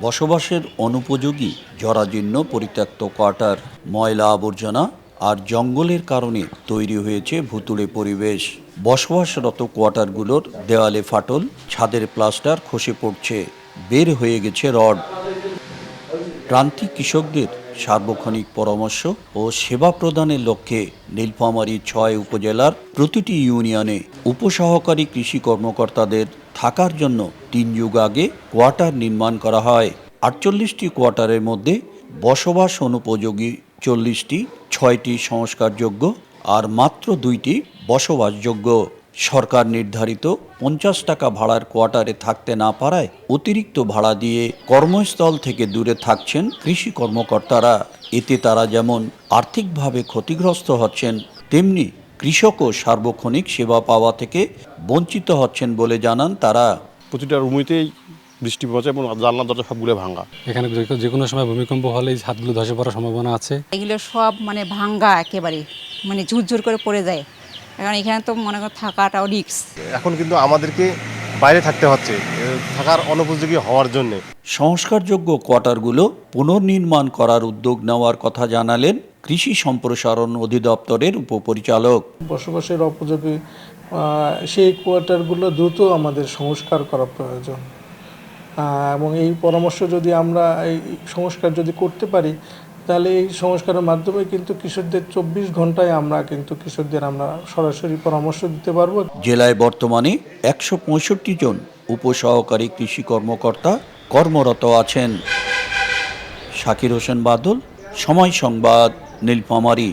বসবাসের অনুপযোগী জরাজীর্ণ পরিত্যক্ত কোয়ার্টার, ময়লা আবর্জনা আর জঙ্গলের কারণে তৈরি হয়েছে ভুতুড়ে পরিবেশ। বসবাসরত কোয়ার্টারগুলোর দেওয়ালে ফাটল, ছাদের প্লাস্টার খসে পড়ছে, বের হয়ে গেছে রড। প্রান্তিক কৃষকদের সার্বক্ষণিক পরামর্শ ও সেবা প্রদানের লক্ষ্যে নীলফামারী ৬ উপজেলার প্রতিটি ইউনিয়নে উপসহকারী কৃষি কর্মকর্তাদের থাকার জন্য ৩ যুগ আগে কোয়ার্টার নির্মাণ করা হয়। ৪৮টি কোয়ার্টারের মধ্যে বসবাস অনুপযোগী ৪০টি, ৬টি সংস্কারযোগ্য আর মাত্র ২টি বসবাসযোগ্য। সরকার নির্ধারিত ৫০ টাকা ভাড়ার কোয়ার্টারে থাকতে না পারায় অতিরিক্ত ভাড়া দিয়ে কর্মস্থল থেকে দূরে থাকছেন কৃষি কর্মকর্তারা। এতে তারা যেমন আর্থিকভাবে ক্ষতিগ্রস্ত হচ্ছেন, তেমনি কৃষকও সার্বক্ষণিক সেবা পাওয়া থেকে বঞ্চিত হচ্ছেন বলে জানান তারা। প্রতিটা রুমেতেই বৃষ্টি পড়ছে এবং জানলা দরজা সবগুলো ভাঙা। এখানে যে কোনো সময় ভূমিকম্প হলে এই ছাদগুলো ধসে পড়ার সম্ভাবনা আছে। এগুলো সব ভাঙ্গা, একেবারে ঝুরঝুর করে পড়ে যায়। এখন এখানে তো মনে করেন থাকাটাও রিস্ক। এখন কিন্তু আমাদেরকে বাইরে থাকতে হচ্ছে থাকার অনুপযোগী হওয়ার জন্য। সংস্কারযোগ্য কোয়ার্টারগুলো পুনর্নির্মাণ করার উদ্যোগ নেওয়ার কথা জানালেন কৃষি সম্প্রসারণ অধিদপ্তরের উপপরিচালক। বসবাসের উপযোগী সেই কোয়ার্টারগুলো দ্রুত আমাদের সংস্কার করা প্রয়োজন এবং এই পরামর্শ যদি আমরা এই সংস্কার যদি করতে পারি, তাহলে এই সংস্কারের মাধ্যমে কিন্তু কৃষকদের ২৪ ঘন্টায় আমরা সরাসরি পরামর্শ দিতে পারবো। জেলায় বর্তমানে ১৬৫ জন উপসহকারী কৃষি কর্মকর্তা কর্মরত আছেন। শাকির হোসেন বাদল, সময় সংবাদ, নীলফামারী।